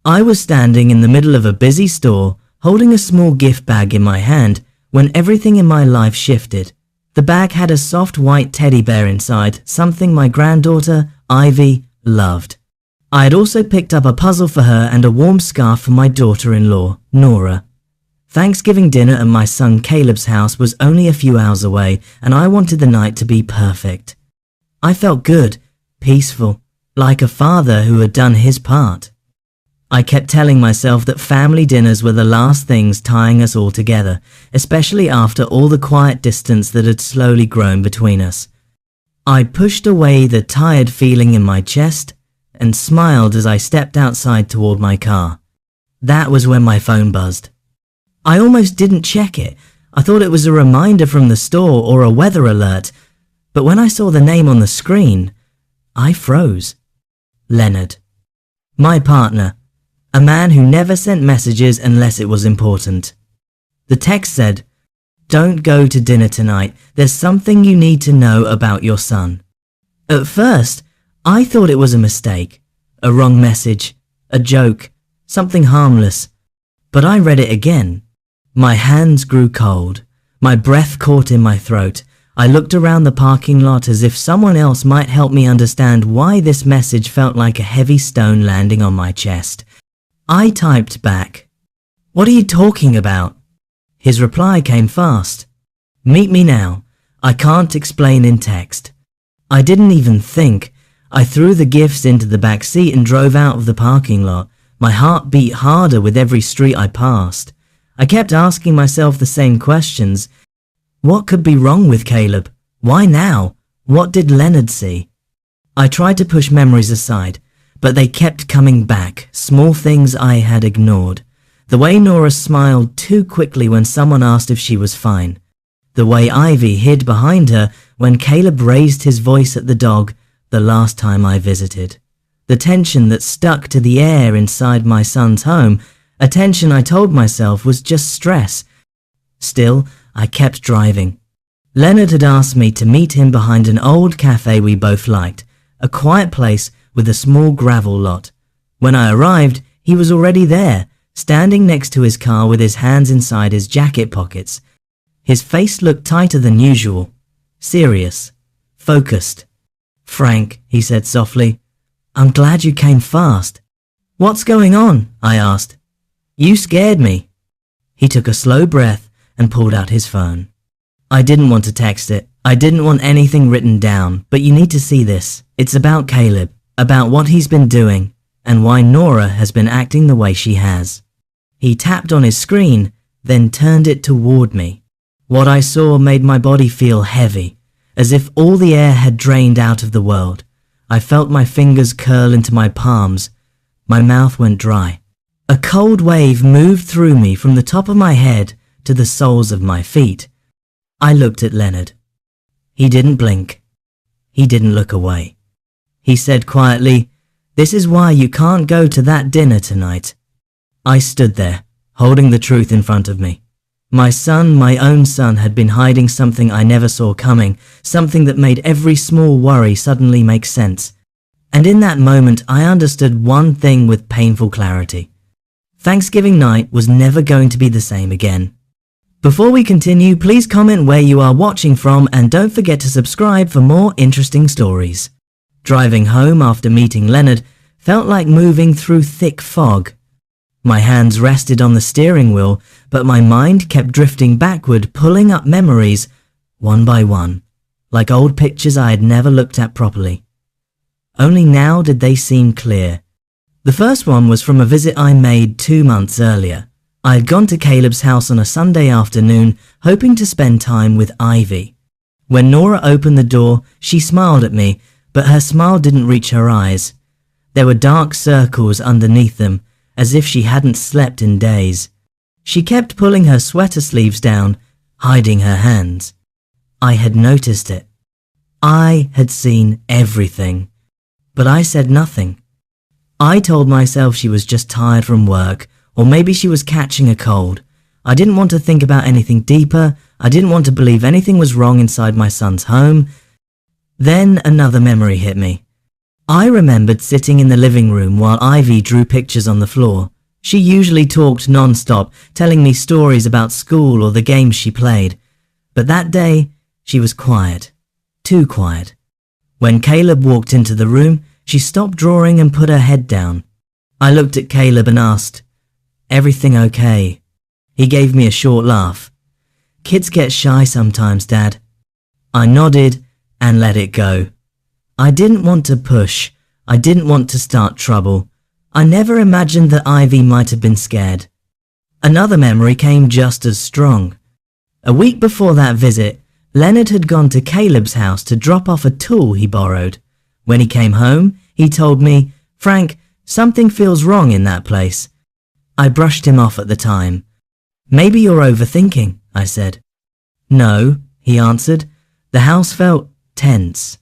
I was standing in the middle of a busy store, holding a small gift bag in my hand, when everything in my life shifted. The bag had a soft white teddy bear inside, something my granddaughter, Ivy, loved. I had also picked up a puzzle for her and a warm scarf for my daughter-in-law, Nora. Thanksgiving dinner at my son Caleb's house was only a few hours away, and I wanted the night to be perfect. I felt good, peaceful, like a father who had done his part. I kept telling myself that family dinners were the last things tying us all together, especially after all the quiet distance that had slowly grown between us. I pushed away the tired feeling in my chest and smiled as I stepped outside toward my car. That was when my phone buzzed. I almost didn't check it. I thought it was a reminder from the store or a weather alert, but when I saw the name on the screen, I froze. Leonard. My partner. A man who never sent messages unless it was important. The text said, "Don't go to dinner tonight. There's something you need to know about your son." At first, I thought it was a mistake, a wrong message, a joke, something harmless. But I read it again. My hands grew cold. My breath caught in my throat. I looked around the parking lot as if someone else might help me understand why this message felt like a heavy stone landing on my chest. I typed back, "What are you talking about?" His reply came fast. "Meet me now. I can't explain in text." I didn't even think. I threw the gifts into the back seat and drove out of the parking lot. My heart beat harder with every street I passed. I kept asking myself the same questions. What could be wrong with Caleb? Why now? What did Leonard see? I tried to push memories aside, but they kept coming back, small things I had ignored. The way Nora smiled too quickly when someone asked if she was fine. The way Ivy hid behind her when Caleb raised his voice at the dog the last time I visited. The tension that stuck to the air inside my son's home, a tension I told myself was just stress. Still, I kept driving. Leonard had asked me to meet him behind an old cafe we both liked, a quiet place with a small gravel lot. When I arrived, he was already there, standing next to his car with his hands inside his jacket pockets. His face looked tighter than usual, serious, focused. "Frank," he said softly, "I'm glad you came fast." "What's going on?" I asked. "You scared me." He took a slow breath and pulled out his phone. "I didn't want to text it. I didn't want anything written down, but you need to see this. It's about Caleb, about what he's been doing, and why Nora has been acting the way she has." He tapped on his screen, then turned it toward me. What I saw made my body feel heavy, as if all the air had drained out of the world. I felt my fingers curl into my palms. My mouth went dry. A cold wave moved through me from the top of my head to the soles of my feet. I looked at Leonard. He didn't blink. He didn't look away. He said quietly, "This is why you can't go to that dinner tonight." I stood there, holding the truth in front of me. My son, my own son, had been hiding something I never saw coming, something that made every small worry suddenly make sense. And in that moment, I understood one thing with painful clarity. Thanksgiving night was never going to be the same again. Before we continue, please comment where you are watching from and don't forget to subscribe for more interesting stories. Driving home after meeting Leonard felt like moving through thick fog. My hands rested on the steering wheel, but my mind kept drifting backward, pulling up memories, one by one, like old pictures I had never looked at properly. Only now did they seem clear. The first one was from a visit I made 2 months earlier. I had gone to Caleb's house on a Sunday afternoon, hoping to spend time with Ivy. When Nora opened the door, she smiled at me, but her smile didn't reach her eyes. There were dark circles underneath them, as if she hadn't slept in days. She kept pulling her sweater sleeves down, hiding her hands. I had noticed it. I had seen everything. But I said nothing. I told myself she was just tired from work, or maybe she was catching a cold. I didn't want to think about anything deeper. I didn't want to believe anything was wrong inside my son's home. Then another memory hit me. I remembered sitting in the living room while Ivy drew pictures on the floor. She usually talked non-stop, telling me stories about school or the games she played. But that day, she was quiet. Too quiet. When Caleb walked into the room, she stopped drawing and put her head down. I looked at Caleb and asked, "Everything okay?" He gave me a short laugh. "Kids get shy sometimes, Dad." I nodded and let it go. I didn't want to push. I didn't want to start trouble. I never imagined that Ivy might have been scared. Another memory came just as strong. A week before that visit, Leonard had gone to Caleb's house to drop off a tool he borrowed. When he came home, he told me, "Frank, something feels wrong in that place." I brushed him off at the time. "Maybe you're overthinking," I said. "No," he answered. The house felt tense.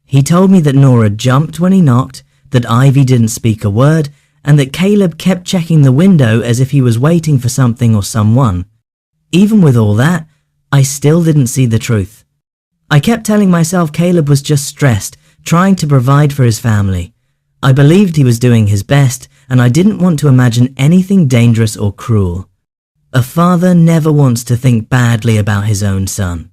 He told me that Nora jumped when he knocked, that Ivy didn't speak a word, and that Caleb kept checking the window as if he was waiting for something or someone. Even with all that, I still didn't see the truth. I kept telling myself Caleb was just stressed, trying to provide for his family. I believed he was doing his best, and I didn't want to imagine anything dangerous or cruel. A father never wants to think badly about his own son.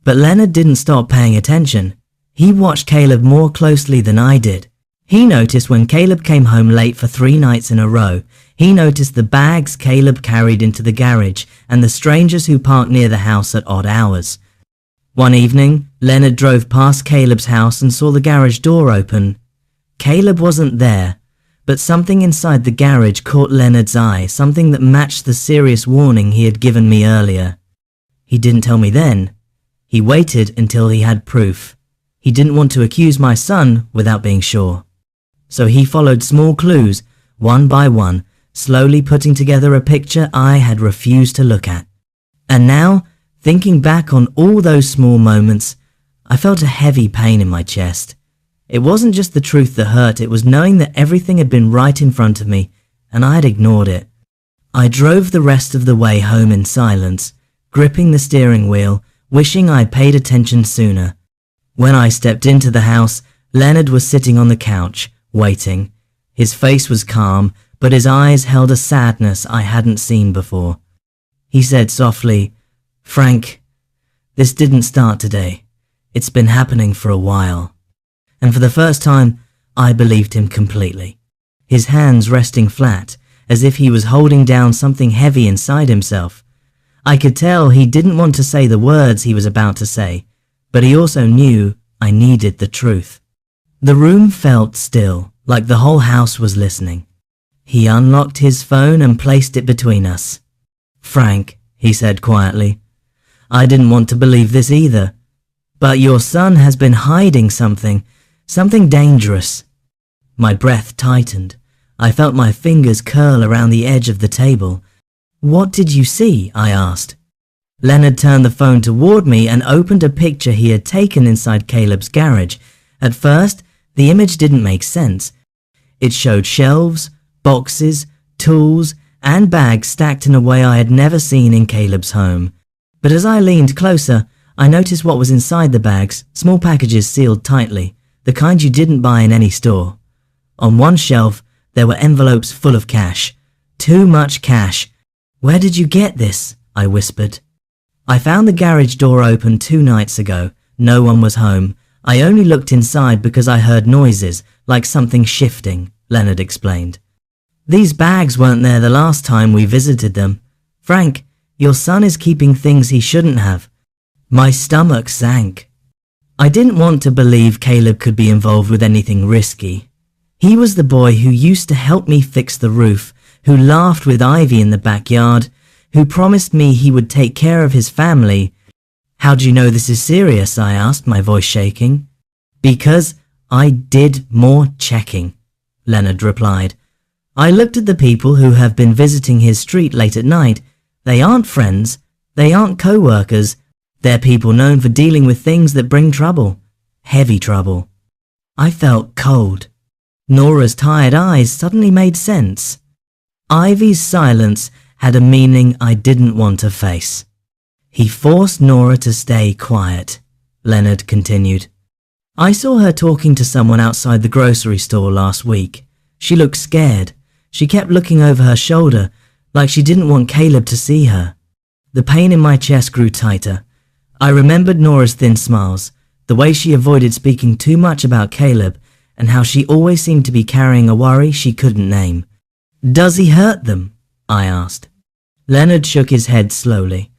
But Leonard didn't stop paying attention. He watched Caleb more closely than I did. He noticed when Caleb came home late for 3 nights in a row. He noticed the bags Caleb carried into the garage and the strangers who parked near the house at odd hours. One evening, Leonard drove past Caleb's house and saw the garage door open. Caleb wasn't there, but something inside the garage caught Leonard's eye, something that matched the serious warning he had given me earlier. He didn't tell me then. He waited until he had proof. He didn't want to accuse my son without being sure. So he followed small clues, one by one, slowly putting together a picture I had refused to look at. And now, thinking back on all those small moments, I felt a heavy pain in my chest. It wasn't just the truth that hurt, it was knowing that everything had been right in front of me, and I had ignored it. I drove the rest of the way home in silence, gripping the steering wheel, wishing I had paid attention sooner. When I stepped into the house, Leonard was sitting on the couch, waiting. His face was calm, but his eyes held a sadness I hadn't seen before. He said softly, "Frank, this didn't start today. It's been happening for a while." And for the first time, I believed him completely. His hands resting flat, as if he was holding down something heavy inside himself. I could tell he didn't want to say the words he was about to say, but he also knew I needed the truth. The room felt still, like the whole house was listening. He unlocked his phone and placed it between us. "Frank," he said quietly, "I didn't want to believe this either, but your son has been hiding something dangerous." My breath tightened. I felt my fingers curl around the edge of the table. "What did you see?" I asked. Leonard turned the phone toward me and opened a picture he had taken inside Caleb's garage. At first, the image didn't make sense. It showed shelves, boxes, tools, and bags stacked in a way I had never seen in Caleb's home. But as I leaned closer, I noticed what was inside the bags, small packages sealed tightly, the kind you didn't buy in any store. On one shelf, there were envelopes full of cash. Too much cash. "Where did you get this?" I whispered. "I found the garage door open 2 nights ago. No one was home. I only looked inside because I heard noises, like something shifting," Leonard explained. "These bags weren't there the last time we visited them. Frank, your son is keeping things he shouldn't have." My stomach sank. I didn't want to believe Caleb could be involved with anything risky. He was the boy who used to help me fix the roof, who laughed with Ivy in the backyard, who promised me he would take care of his family. "How do you know this is serious?" I asked, my voice shaking. "Because I did more checking," Leonard replied. "I looked at the people who have been visiting his street late at night. They aren't friends. They aren't co-workers. They're people known for dealing with things that bring trouble. Heavy trouble." I felt cold. Nora's tired eyes suddenly made sense. Ivy's silence had a meaning I didn't want to face. "He forced Nora to stay quiet," Leonard continued. I saw her talking to someone outside the grocery store last week. She looked scared. She kept looking over her shoulder, like she didn't want Caleb to see her. The pain in my chest grew tighter. I remembered Nora's thin smiles, the way she avoided speaking too much about Caleb, and how she always seemed to be carrying a worry she couldn't name. "Does he hurt them?" I asked. Leonard shook his head slowly.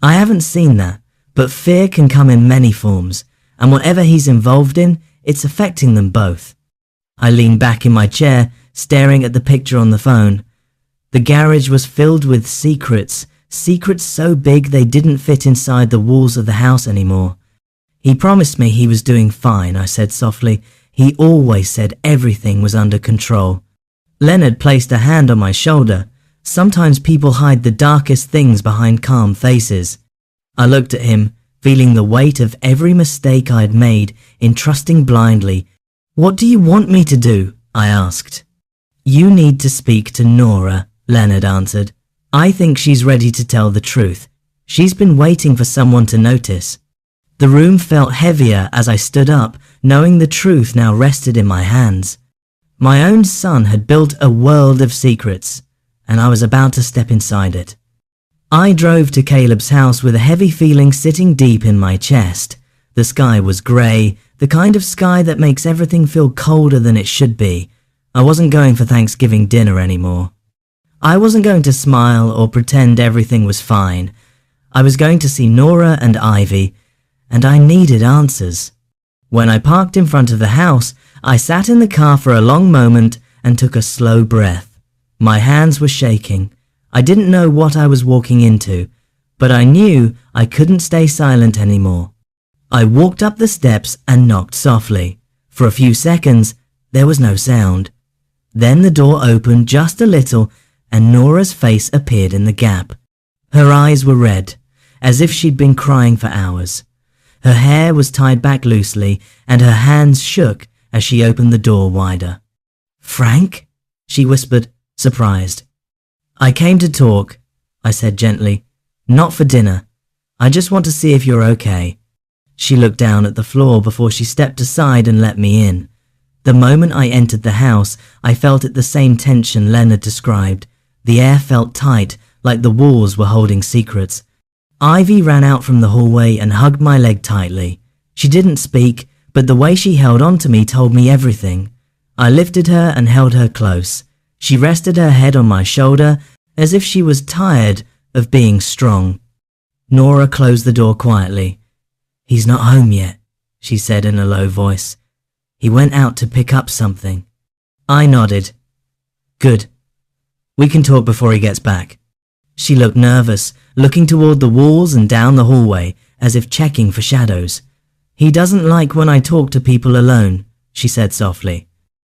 "I haven't seen that, but fear can come in many forms, and whatever he's involved in, it's affecting them both." I leaned back in my chair, staring at the picture on the phone. The garage was filled with secrets so big they didn't fit inside the walls of the house anymore. "He promised me he was doing fine," I said softly. "He always said everything was under control." Leonard placed a hand on my shoulder. Sometimes people hide the darkest things behind calm faces. I looked at him, feeling the weight of every mistake I'd made in trusting blindly. "What do you want me to do?" I asked. "You need to speak to Nora," Leonard answered. "I think she's ready to tell the truth. She's been waiting for someone to notice." The room felt heavier as I stood up, knowing the truth now rested in my hands. My own son had built a world of secrets, and I was about to step inside it. I drove to Caleb's house with a heavy feeling sitting deep in my chest. The sky was grey, the kind of sky that makes everything feel colder than it should be. I wasn't going for Thanksgiving dinner anymore. I wasn't going to smile or pretend everything was fine. I was going to see Nora and Ivy, and I needed answers. When I parked in front of the house, I sat in the car for a long moment and took a slow breath. My hands were shaking. I didn't know what I was walking into, but I knew I couldn't stay silent anymore. I walked up the steps and knocked softly. For a few seconds, there was no sound. Then the door opened just a little, and Nora's face appeared in the gap. Her eyes were red, as if she'd been crying for hours. Her hair was tied back loosely, and her hands shook as she opened the door wider. "Frank?" she whispered, surprised. "I came to talk," I said gently. "Not for dinner. I just want to see if you're okay." She looked down at the floor before she stepped aside and let me in. The moment I entered the house, I felt it the same tension Leonard described. The air felt tight, like the walls were holding secrets. Ivy ran out from the hallway and hugged my leg tightly. She didn't speak, but the way she held on to me told me everything. I lifted her and held her close. She rested her head on my shoulder, as if she was tired of being strong. Nora closed the door quietly. "He's not home yet," she said in a low voice. "He went out to pick up something." I nodded. "Good. We can talk before he gets back." She looked nervous, looking toward the walls and down the hallway, as if checking for shadows. "He doesn't like when I talk to people alone," she said softly.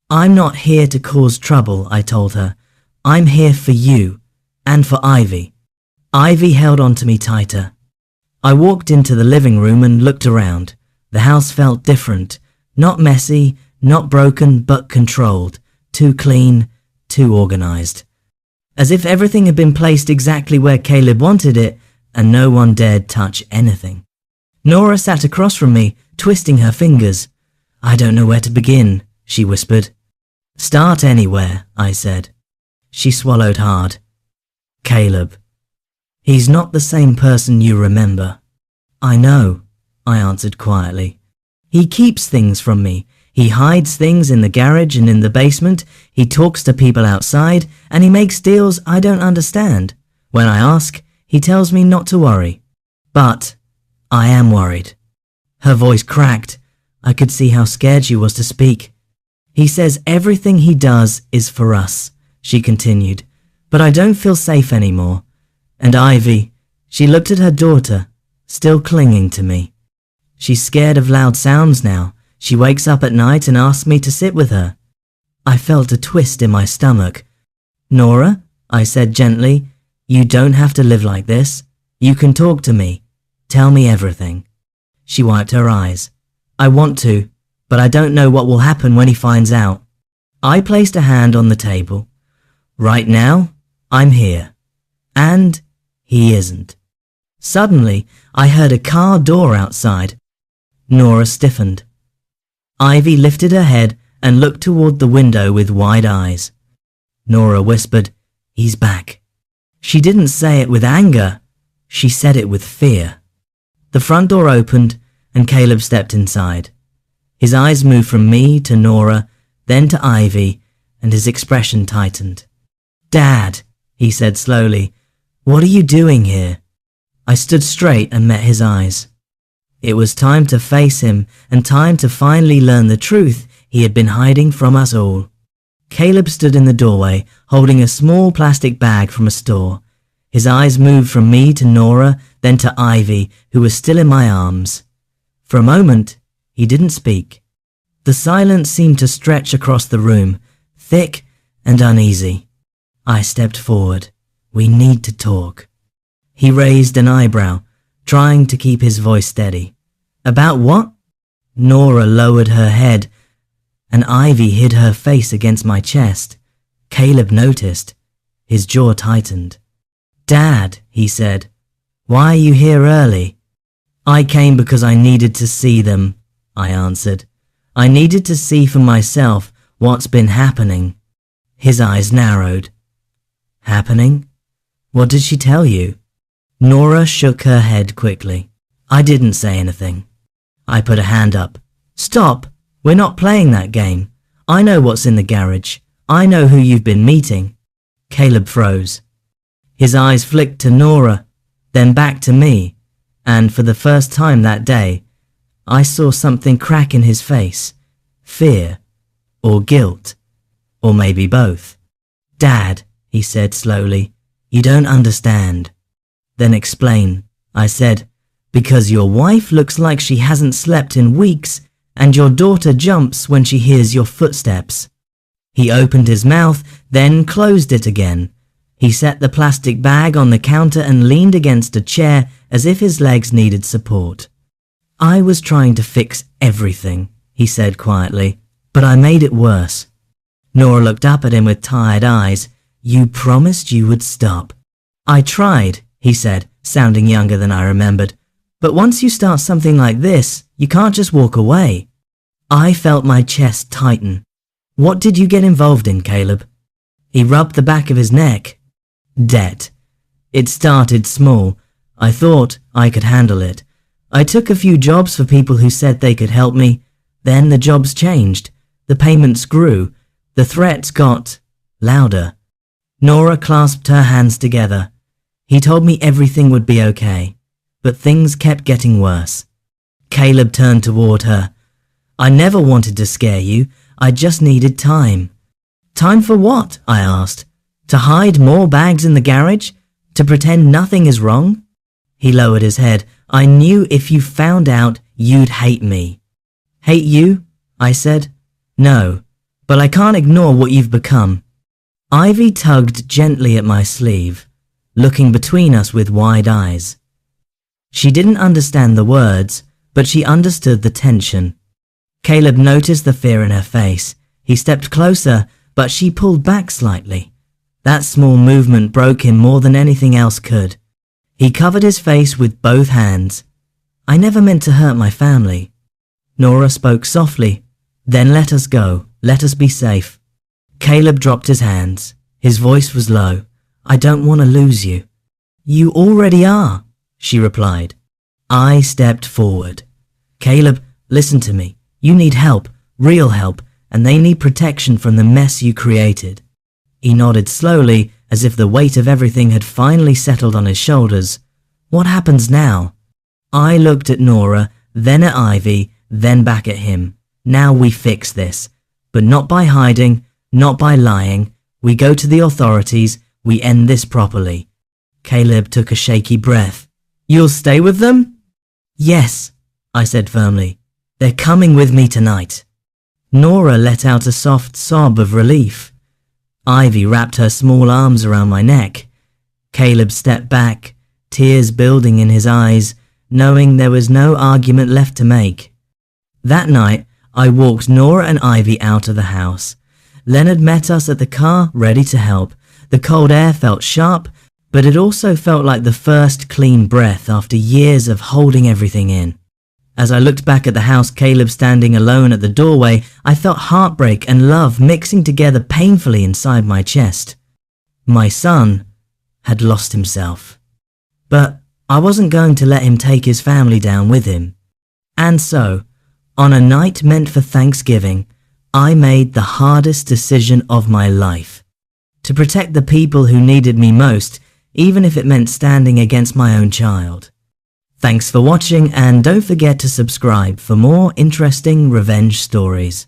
"I'm not here to cause trouble," I told her. "I'm here for you, and for Ivy." Ivy held on to me tighter. I walked into the living room and looked around. The house felt different. Not messy, not broken, but controlled. Too clean, too organized. As if everything had been placed exactly where Caleb wanted it, and no one dared touch anything. Nora sat across from me, twisting her fingers. "I don't know where to begin," she whispered. "Start anywhere," I said. She swallowed hard. "Caleb. He's not the same person you remember." "I know," I answered quietly. "He keeps things from me. He hides things in the garage and in the basement. He talks to people outside, and he makes deals I don't understand. When I ask, he tells me not to worry. But I am worried." Her voice cracked. I could see how scared she was to speak. "He says everything he does is for us," she continued, "but I don't feel safe anymore. And Ivy," she looked at her daughter, still clinging to me. "She's scared of loud sounds now. She wakes up at night and asks me to sit with her." I felt a twist in my stomach. "Nora," I said gently, "you don't have to live like this. You can talk to me. Tell me everything." She wiped her eyes. "I want to, but I don't know what will happen when he finds out." I placed a hand on the table. "Right now, I'm here. And he isn't." Suddenly, I heard a car door outside. Nora stiffened. Ivy lifted her head and looked toward the window with wide eyes. Nora whispered, "He's back." She didn't say it with anger. She said it with fear. The front door opened and Caleb stepped inside. His eyes moved from me to Nora, then to Ivy, and his expression tightened. "Dad," he said slowly, "what are you doing here?" I stood straight and met his eyes. It was time to face him and time to finally learn the truth he had been hiding from us all. Caleb stood in the doorway, holding a small plastic bag from a store. His eyes moved from me to Nora, then to Ivy, who was still in my arms. For a moment, he didn't speak. The silence seemed to stretch across the room, thick and uneasy. I stepped forward. "We need to talk." He raised an eyebrow, trying to keep his voice steady. "About what?" Nora lowered her head, and Ivy hid her face against my chest. Caleb noticed. His jaw tightened. "Dad," he said, "why are you here early?" "I came because I needed to see them," I answered. "I needed to see for myself what's been happening." His eyes narrowed. "Happening? What did she tell you?" Nora shook her head quickly. I didn't say anything. I put a hand up. "Stop! We're not playing that game. I know what's in the garage. I know who you've been meeting." Caleb froze. His eyes flicked to Nora, then back to me, and for the first time that day, I saw something crack in his face. Fear, or guilt, or maybe both. "Dad," he said slowly, "you don't understand." "Then explain," I said, "because your wife looks like she hasn't slept in weeks, and your daughter jumps when she hears your footsteps." He opened his mouth, then closed it again. He set the plastic bag on the counter and leaned against a chair as if his legs needed support. "I was trying to fix everything," he said quietly, "but I made it worse." Nora looked up at him with tired eyes. "You promised you would stop." "I tried," he said, sounding younger than I remembered. "But once you start something like this, you can't just walk away." I felt my chest tighten. "What did you get involved in, Caleb?" He rubbed the back of his neck. "Debt. It started small. I thought I could handle it. I took a few jobs for people who said they could help me. Then the jobs changed. The payments grew. The threats got louder." Nora clasped her hands together. "He told me everything would be okay, but things kept getting worse." Caleb turned toward her. "I never wanted to scare you. I just needed time." "Time for what?" I asked. "To hide more bags in the garage? To pretend nothing is wrong?" He lowered his head. "I knew if you found out, you'd hate me." "Hate you?" I said. "No, but I can't ignore what you've become." Ivy tugged gently at my sleeve, looking between us with wide eyes. She didn't understand the words, but she understood the tension. Caleb noticed the fear in her face. He stepped closer, but she pulled back slightly. That small movement broke him more than anything else could. He covered his face with both hands. "I never meant to hurt my family." Nora spoke softly. "Then let us go. Let us be safe." Caleb dropped his hands. His voice was low. "I don't want to lose you." "You already are," she replied. I stepped forward. "Caleb, listen to me. You need help, real help, and they need protection from the mess you created." He nodded slowly, as if the weight of everything had finally settled on his shoulders. "What happens now?" I looked at Nora, then at Ivy, then back at him. "Now we fix this. But not by hiding, not by lying. We go to the authorities, we end this properly." Caleb took a shaky breath. "You'll stay with them?" "Yes," I said firmly. "They're coming with me tonight." Nora let out a soft sob of relief. Ivy wrapped her small arms around my neck. Caleb stepped back, tears building in his eyes, knowing there was no argument left to make. That night, I walked Nora and Ivy out of the house. Leonard met us at the car, ready to help. The cold air felt sharp, but it also felt like the first clean breath after years of holding everything in. As I looked back at the house, Caleb standing alone at the doorway, I felt heartbreak and love mixing together painfully inside my chest. My son had lost himself. But I wasn't going to let him take his family down with him. And so, on a night meant for Thanksgiving, I made the hardest decision of my life. To protect the people who needed me most, even if it meant standing against my own child. Thanks for watching, and don't forget to subscribe for more interesting revenge stories.